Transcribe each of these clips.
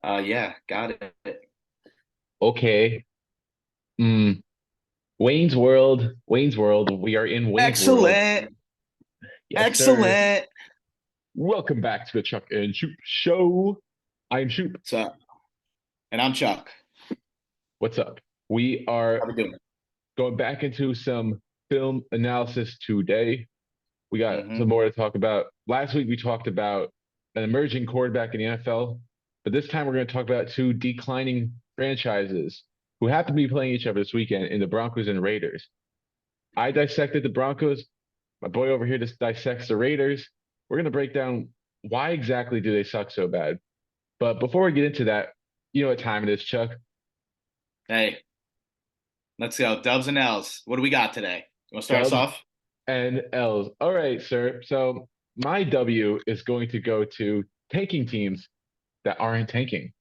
Yeah, got it. Okay. Mm, Wayne's World. Wayne's World. We are in Wayne's World. Excellent. Yes, sir. Excellent. Welcome back to the Chuck and Shoop Show. I'm Shoop. So, and I'm Chuck. What's up? We How are we doing? going back into some film analysis today. We got Mm-hmm. some more to talk about. Last week we talked about an emerging quarterback in the NFL, but this time we're going to talk about two declining franchises who happen to be playing each other this weekend in the Broncos and Raiders. I dissected the Broncos. My boy over here just dissects the Raiders. We're going to break down why exactly do they suck so bad. But before we get into that, you know what time it is, Chuck? Hey, let's go. Dubs&Ells. What do we got today? You want to start us Dubs off? and L's. All right, sir. So my W is going to go to tanking teams that aren't tanking.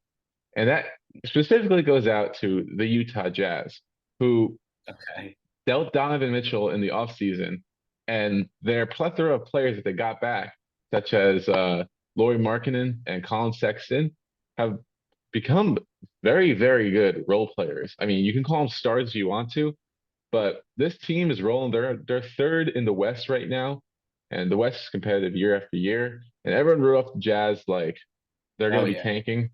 And that specifically goes out to the Utah Jazz, who Okay. dealt Donovan Mitchell in the offseason, and their plethora of players that they got back, such as Lauri Markkanen and Colin Sexton, have become very, very good role players. I mean, you can call them stars if you want to, but this team is rolling. They're third in the West right now, and the West is competitive year after year. And everyone wrote off the Jazz like they're going Oh to be yeah. tanking.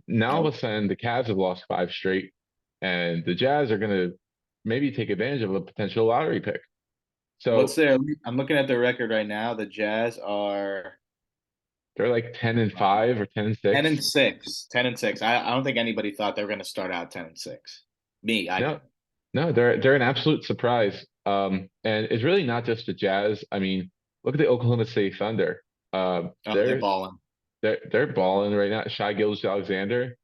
Now all of Nope. a sudden, the Cavs have lost five straight, and the Jazz are going to maybe take advantage of a potential lottery pick. What's So their? I'm looking at their record right now. The Jazz are they're like 10-5 or 10-6. 10-6. 10-6. I don't think anybody thought they were going to start out 10-6. Me, I No, didn't. no, they're an absolute surprise. And it's really not just the Jazz. I mean, look at the Oklahoma City Thunder. Oh, they're They're balling they're balling right now. Shai Gilgeous-Alexander,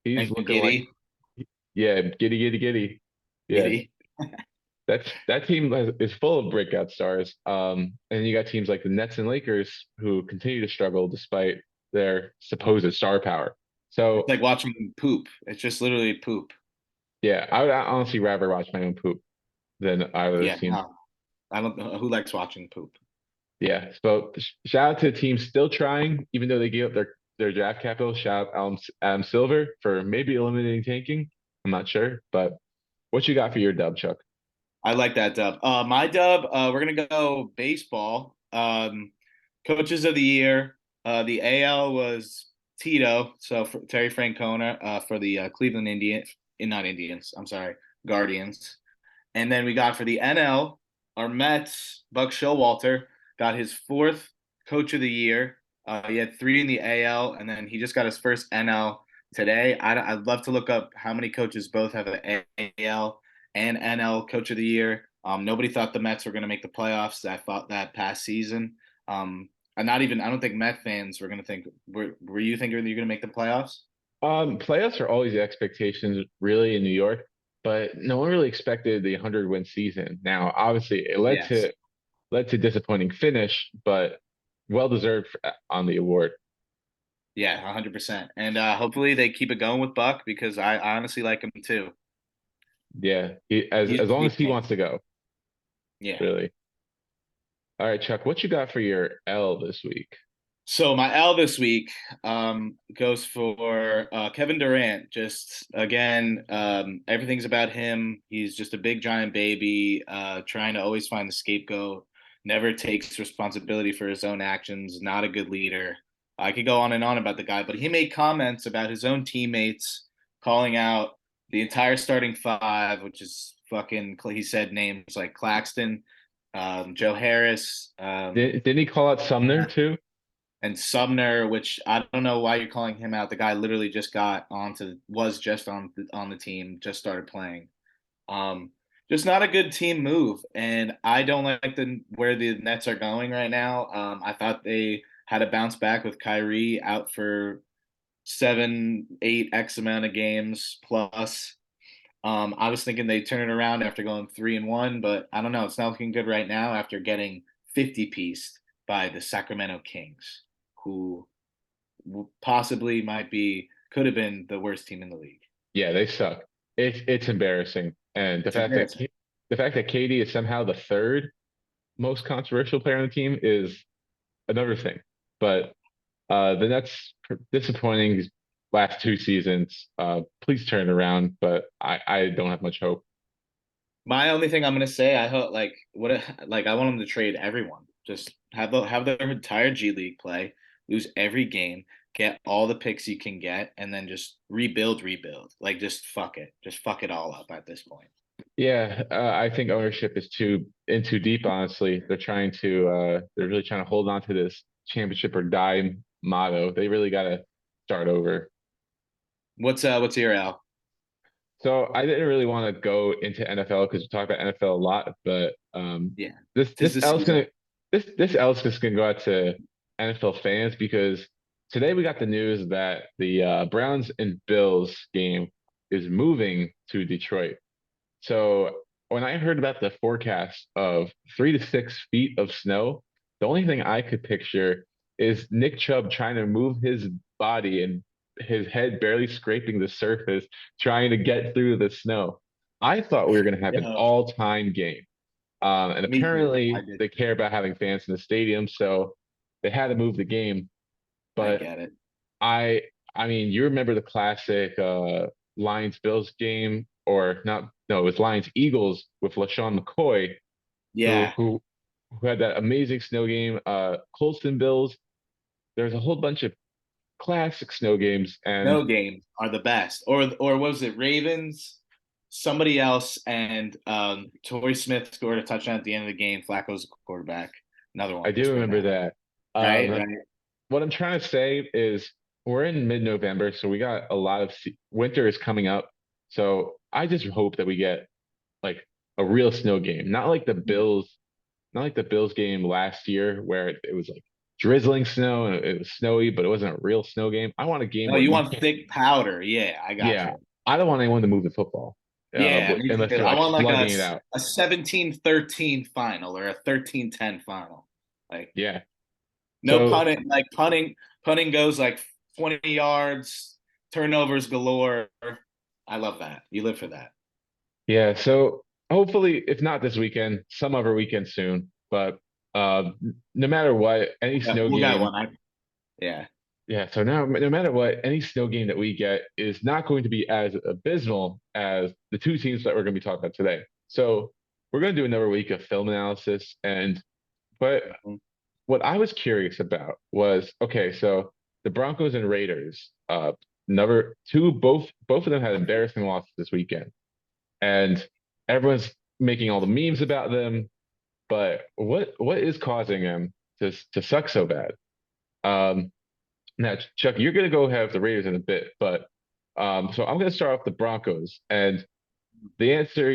he's and looking like, giddy, yeah, giddy, giddy, giddy. Yeah, giddy. that team is full of breakout stars. And you got teams like the Nets and Lakers who continue to struggle despite their supposed star power. It's So like watching poop. It's just literally poop. yeah, I would honestly rather watch my own poop than either of those Yeah. teams. No, I don't know who likes watching poop. Yeah, so shout out to the team still trying, even though they gave up their draft capital. Shout out Adam Silver for maybe eliminating tanking. I'm not sure, but what you got for your dub, Chuck? I like that dub. My dub, we're gonna go baseball. Coaches of the year. The AL was Tito, so for Terry Francona for the Cleveland Indians, not Indians. I'm sorry, Guardians. And then we got for the NL, our Mets, Buck Showalter got his fourth Coach of the Year. He had three in the AL, and then he just got his first NL today. I'd love to look up how many coaches both have an AL and NL Coach of the Year. Nobody thought the Mets were going to make the playoffs. I thought that past season. And not even, I don't think Met fans were going to think, were you thinking you're going to make the playoffs? Playoffs are always the expectations really in New York, but no one really expected the 100-win season. Now, obviously, it Yes. led to disappointing finish, but well deserved on the award. Yeah, 100%. And hopefully they keep it going with Buck because I honestly like him too. Yeah, He's as long the as he wants to go, yeah. really. All right, Chuck, what you got for your L this week? So my L this week goes for Kevin Durant. Just again, everything's about him. He's just a big giant baby, trying to always find the scapegoat. Never takes responsibility for his own actions. Not a good leader. I could go on and on about the guy, but he made comments about his own teammates, calling out the entire starting five, which is fucking. He said names like Claxton, Joe Harris, Didn't he call out Sumner too? and Sumner, which I don't know why you're calling him out. The guy literally just got onto was just on the team, just started playing. Um, just not a good team move, and I don't like the where the Nets are going right now. I thought they had a bounce back with Kyrie out for 7, 8 X amount of games plus. I was thinking they'd turn it around after going 3-1, but I don't know. It's not looking good right now after getting 50 pieced by the Sacramento Kings, who possibly might be could have been the worst team in the league. Yeah, they suck. It's embarrassing, and It's embarrassing. The fact that KD is somehow the third most controversial player on the team is another thing. But the Nets disappointing. last 2 seasons. Please turn it around, but I don't have much hope. My only thing I'm gonna say, I hope like I want them to trade everyone. Just have their entire G League play, lose every game, get all the picks you can get, and then just rebuild. Like just fuck it all up at this point. Yeah, I think ownership is too deep, honestly. They're really trying to hold on to this championship or die motto. They really got to start over. What's your L? So I didn't really want to go into NFL because we talk about NFL a lot, but Yeah, this tis this the L's season. gonna this L's just gonna go out to NFL fans because today we got the news that the Browns and Bills game is moving to Detroit. So when I heard about the forecast of 3 to 6 feet of snow, the only thing I could picture is Nick Chubb trying to move his body and his head barely scraping the surface, trying to get through the snow. I thought we were going to have an Yeah, all-time game. And me too. I apparently did. they care about having fans in the stadium, so they had to move the game. I But get it. I I mean, you remember the classic Lions Bills game, or not? No, it was Lions Eagles with LaShawn McCoy, who Yeah, who who had that amazing snow game. Colston Bills. There's a whole bunch of classic snow games, and no games are the best. Or was it Ravens? Somebody else and Torrey Smith scored a touchdown at the end of the game. Flacco's the quarterback. Another I one do just right remember now. that. Right, Um, right. what I'm trying to say is we're in mid-November, so we got a lot of winter is coming up. So I just hope that we get like a real snow game, not like the Bills game last year where it was like drizzling snow and it was snowy, but it wasn't a real snow game. I want a game No, where you you want can't. thick powder. Yeah, I got Yeah, you. I don't want anyone to move the football, Yeah, me unless too. they're I like want like slugging it out. a 17-13 final or a 13-10 final. Like Yeah. no So punting, like punting goes like 20 yards, turnovers galore. I love that. You live for that. yeah, so hopefully, if not this weekend, some other weekend soon. But no matter what, any snow We'll get game. one. Yeah. Yeah, so now no matter what, any snow game that we get is not going to be as abysmal as the two teams that we're going to be talking about today. So we're going to do another week of film analysis. But Mhm. what I was curious about was, okay, so the Broncos and Raiders, number two, both of them had embarrassing losses this weekend, and everyone's making all the memes about them. But what is causing them to suck so bad? Um, Now, Chuck, you're going to go have the Raiders in a bit, but so I'm going to start off the Broncos. And the answer,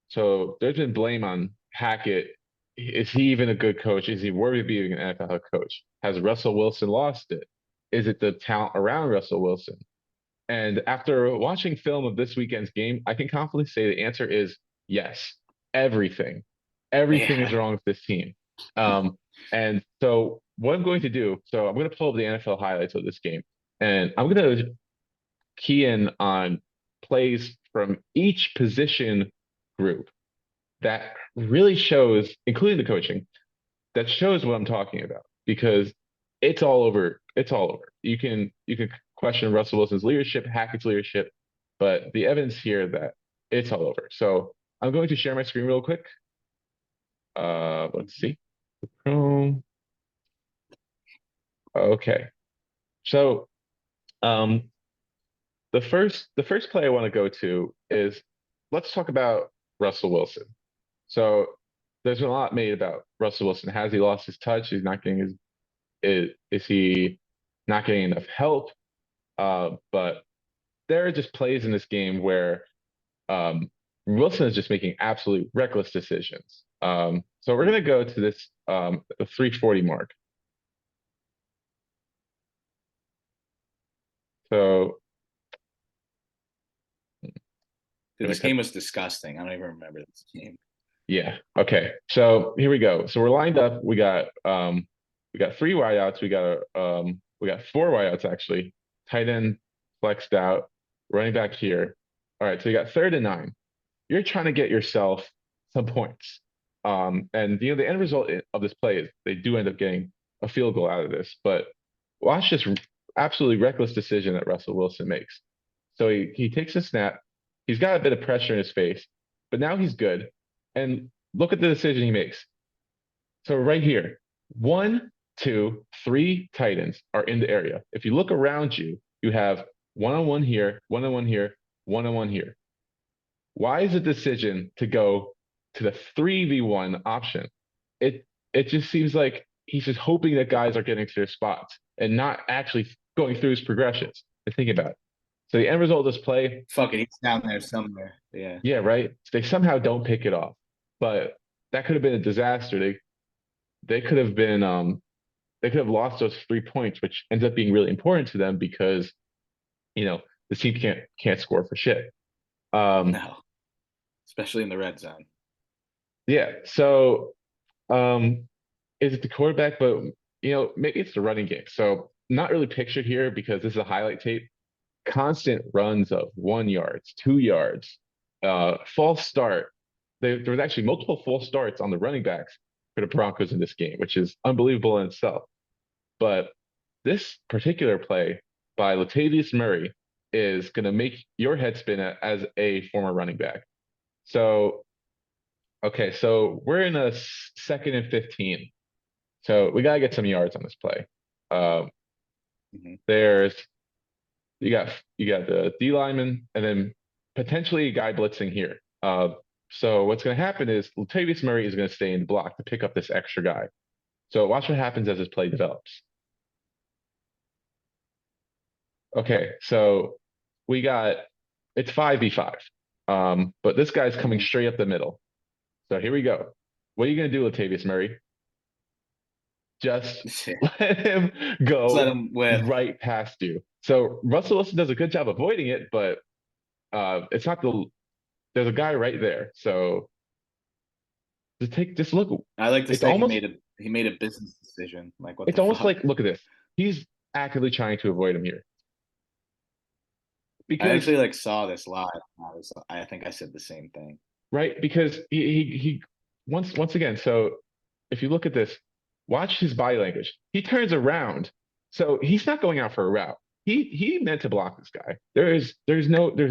so there's been blame on Hackett. Is he even a good coach? Is he worthy of being an NFL head coach? Has Russell Wilson lost it? Is it the talent around Russell Wilson? And after watching film of this weekend's game, I can confidently say the answer is yes. Everything. Everything is Yeah. wrong with this team. Um, and so what I'm going to do, so I'm going to pull up the NFL highlights of this game, and I'm going to key in on plays from each position group that really shows, including the coaching, that shows what I'm talking about because it's all over. It's all over. You can question Russell Wilson's leadership, Hackett's leadership, but the evidence here that it's all over. So I'm going to share my screen real quick. Let's see. Chrome. Okay. So um, the first play I want to go to is let's talk about Russell Wilson. So there's been a lot made about Russell Wilson. Has he lost his touch? He's not getting his is he not getting enough help? But there are just plays in this game where um, Wilson is just making absolutely reckless decisions. So we're gonna go to this the 340 mark. So Dude, gonna this cut. game was disgusting. I don't even remember this game. Yeah. Okay. So here we go. So we're lined up. We got three wideouts. We got four wideouts actually. Tight end flexed out. Running back here. All right. So you got 3rd and 9. You're trying to get yourself some points. And the end result of this play is they do end up getting a field goal out of this. But watch this absolutely reckless decision that Russell Wilson makes. So he takes a snap. He's got a bit of pressure in his face, but now he's good. And look at the decision he makes. So right here, one, two, three Titans are in the area. If you look around you, you have one-on-one here, one-on-one here, one-on-one here. Why is the decision to go to the 3v1 option? It just seems like he's just hoping that guys are getting to their spots and not actually going through his progressions and thinking about it. So the end result of this play, Fuck it, he's down there somewhere. Yeah. yeah, right. They somehow don't pick it off, but that could have been a disaster. They could have been they could have lost those 3 points, which ends up being really important to them because the team can't score for shit. No, especially in the red zone. Yeah. So is it the quarterback? But maybe it's the running game. So not really pictured here because this is a highlight tape. Constant runs of 1 yards, 2 yards, false start. There was actually multiple false starts on the running backs for the Broncos in this game, which is unbelievable in itself. But this particular play by Latavius Murray is going to make your head spin as a former running back. So, okay, so we're in a 2nd and 15. So we got to get some yards on this play. Mhm. There's you got the D lineman and then potentially a guy blitzing here. So what's going to happen is Latavius Murray is going to stay in the block to pick up this extra guy. So watch what happens as this play develops. Okay, so we got it's 5v5. But this guy's coming straight up the middle. So here we go. What are you going to do, Latavius Murray? Just Just let him let go him whip. right past you. So Russell Wilson does a good job avoiding it, but it's not there's a guy right there. So just look. I like to It's say almost he made a business decision. Like what it's the almost fuck? like look at this. He's actively trying to avoid him here I because actually like saw this live. I think I said the same thing. right because he once again. So if you look at this, watch his body language. He turns around, so he's not going out for a route. He meant to block this guy. There's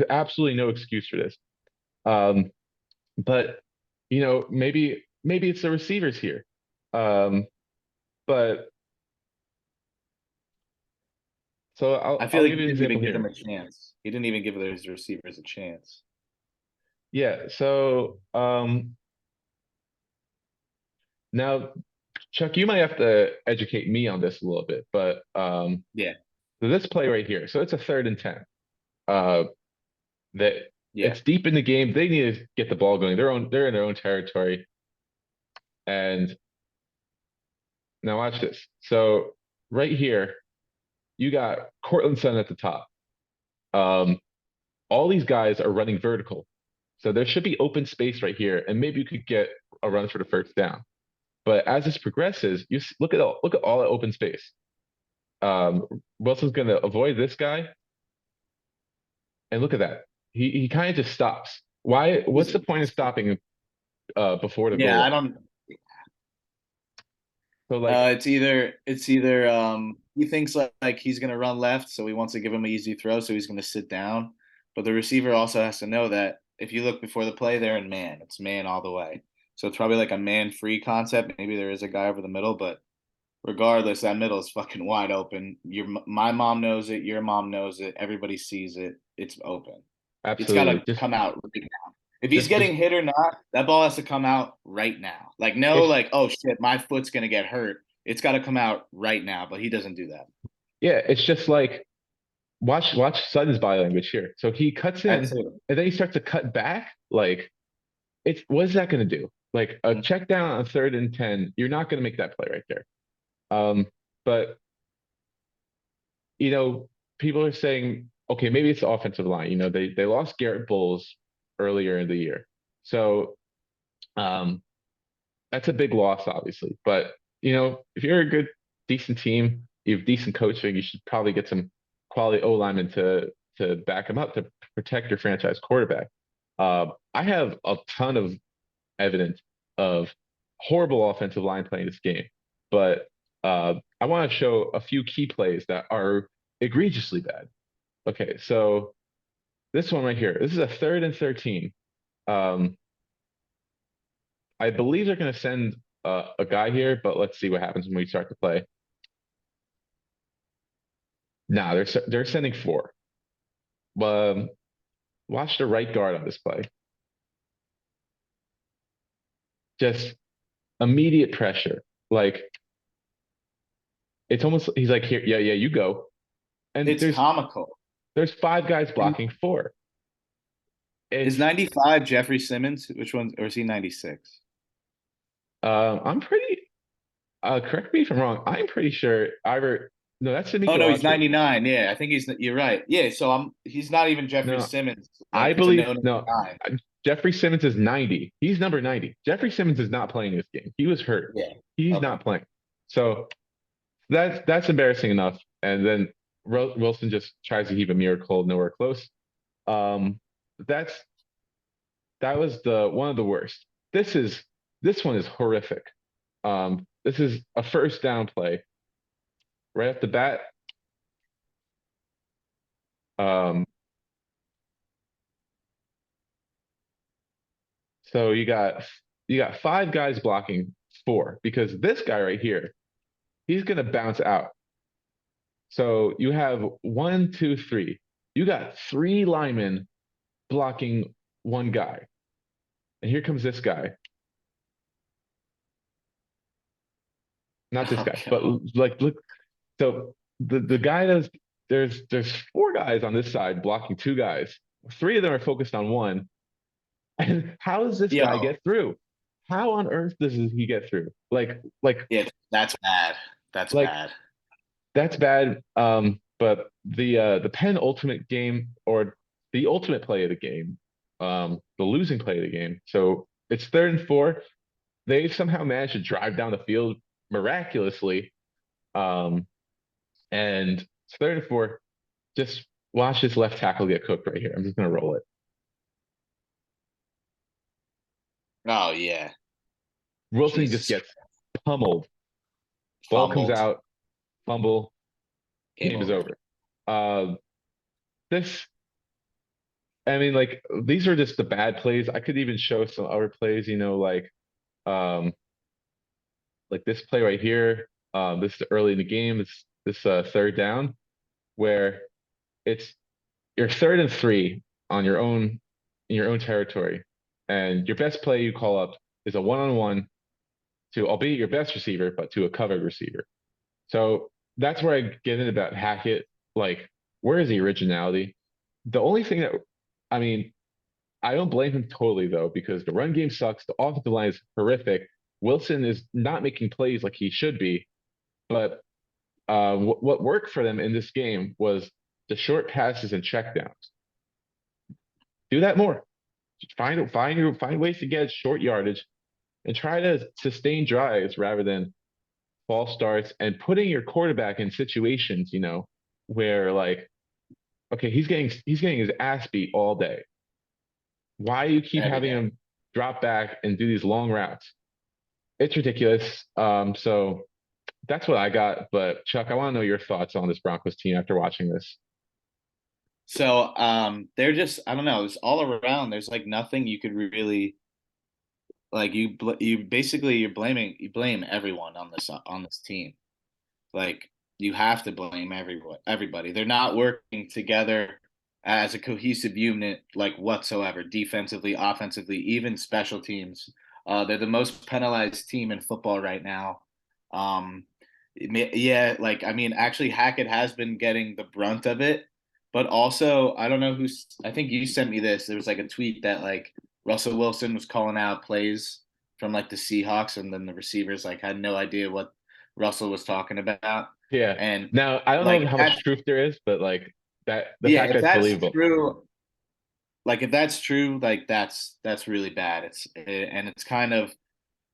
absolutely no excuse for this. Um, but maybe it's the receivers here. Um, but so I feel I'll like give he you an didn't example even give them here. a chance. He didn't even give his receivers a chance. Yeah. So now Chuck, you might have to educate me on this a little bit, but Yeah, so this play right here. So it's a 3rd and 10. Uh, that yeah. it's deep in the game. They need to get the ball going. They're in their own territory. And now watch this. So right here, you got Cortland Sutton at the top. Um, all these guys are running vertical. So there should be open space right here, and maybe you could get a run for the first down. But as this progresses, look at all that open space. Wilson's going to avoid this guy, and look at that. He kind of just stops. Why? What's the point of stopping before the Yeah, goal I line? don't. So like It's either he thinks like he's gonna run left, so he wants to give him an easy throw, so he's gonna sit down. But the receiver also has to know that if you look before the play, they're in man. It's man all the way. So it's probably like a man free concept. Maybe there is a guy over the middle, but regardless, that middle is fucking wide open. My mom knows it. Your mom knows it. Everybody sees it. It's open. It's got absolutely, to come out right now. If he's getting just hit or not, that ball has to come out right now. Like no, it's like oh shit, my foot's gonna get hurt. It's got to come out right now. But he doesn't do that. yeah, it's just like watch Sutton's body language here. So he cuts That's in it. and then he starts to cut back. Like it's what is that going to do? Like a check down on 3rd and 10, you're not going to make that play right there. But you know, people are saying, okay, maybe it's the offensive line. They lost Garrett Bowles earlier in the year, so um, that's a big loss, obviously. But if you're a good, decent team, you have decent coaching, you should probably get some quality O linemen to back them up to protect your franchise quarterback. I have a ton of evidence of horrible offensive line play in this game, but I want to show a few key plays that are egregiously bad. Okay, so this one right here. This is a 3rd and 13. Um, I believe they're going to send a guy here, but let's see what happens when we start to play. Nah, they're sending four. Um, Watch the right guard on this play. Just immediate pressure. Like it's almost he's like here, yeah, yeah, you go. And It's comical. there's five guys And blocking four. is It's 95 Jeffrey Simmons? Which one? Or is he 96? I'm pretty correct me if I'm wrong. I'm pretty sure either no, that's Oh D'Amico no, he's Autry. 99. Yeah, I think you're right. Yeah, so he's not even Jeffrey No, Simmons. I Like it's a believe no no. 99. Jeffrey Simmons is 90. He's number 90. Jeffrey Simmons is not playing this game. He was hurt. Yeah. He's Okay. not playing. So that's embarrassing enough. And then Wilson just tries to keep a miracle nowhere close. Um, that's that was the one of the worst. This one is horrific. This is a first down play right off the bat. Um, so you got five guys blocking four because this guy right here, he's gonna bounce out. So you have one, two, three. You got three linemen blocking one guy. And here comes this guy. Not this Oh guy, but god. like look. So the guy does there's four guys on this side blocking two guys. Three of them are focused on one. And how does this guy Yo. get through? How on earth does he get through? Yeah, that's bad. That's Like bad. that's bad. But the penultimate game or the ultimate play of the game, the losing play of the game. So it's 3rd and 4. They somehow managed to drive down the field miraculously. Um, and it's 3rd and 4. Just watch this left tackle get cooked right here. I'm just gonna roll it. Oh yeah. Wilson just Jesus. gets pummeled. Ball comes Fumbled. out, fumble, Game game is over. over. Uh, this, I mean, like these are just the bad plays. I could even show some other plays, um, like this play right here. This is early in the game. This 3rd down where it's you're 3rd and 3 on your own in your own territory, and your best play you call up is a one-on-one to, albeit your best receiver, but to a covered receiver. So that's where I get in about Hackett. Like, where is the originality? The only thing that, I mean, I don't blame him totally though, because the run game sucks. The offensive line is horrific. Wilson is not making plays like he should be. But what worked for them in this game was the short passes and checkdowns. Do that more. Find ways to get short yardage and try to sustain drives rather than false starts and putting your quarterback in situations, where like, okay, he's getting his ass beat all day. Why do you keep Every having day. him drop back and do these long routes? It's ridiculous. So that's what I got. But Chuck, I want to know your thoughts on this Broncos team after watching this. So they're just I don't know, it's all around. There's like nothing you could really like you basically you blame everyone on this team. Like you have to blame everybody. They're not working together as a cohesive unit like whatsoever, defensively, offensively, even special teams. They're the most penalized team in football right now. Um, yeah, like I mean, actually, Hackett has been getting the brunt of it, but also I don't know who's. I think you sent me this. There was like a tweet that like Russell Wilson was calling out plays from like the Seahawks, and then the receivers like had no idea what Russell was talking about. Yeah. And Now I don't know like how much truth there is, but like that the yeah, fact if that's that's believable. true, like if that's true, like that's really bad. And it's kind of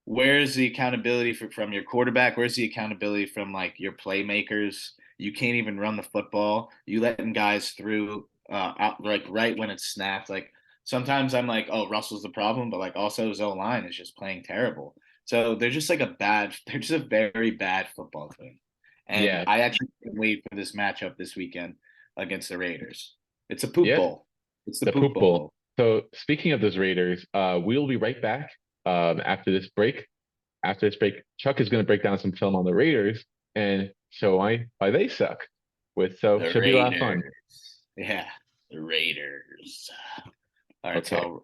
where's the accountability from your quarterback? Where's the accountability from like your playmakers? You can't even run the football. You letting guys through out, like right when it's snapped. Like sometimes I'm like, oh, Russell's the problem, but like also his O line is just playing terrible. So they're just like they're just a very bad football team. And Yeah, I actually can't wait for this matchup this weekend against the Raiders. It's a poop yeah, bowl. It's the the poop poop bowl. bowl. So speaking of those Raiders, we'll be right back after this break. After this break, Chuck is going to break down some film on the Raiders and show why they suck. So The should be a lot of fun. Raiders. Yeah, the Raiders. All right, Okay. so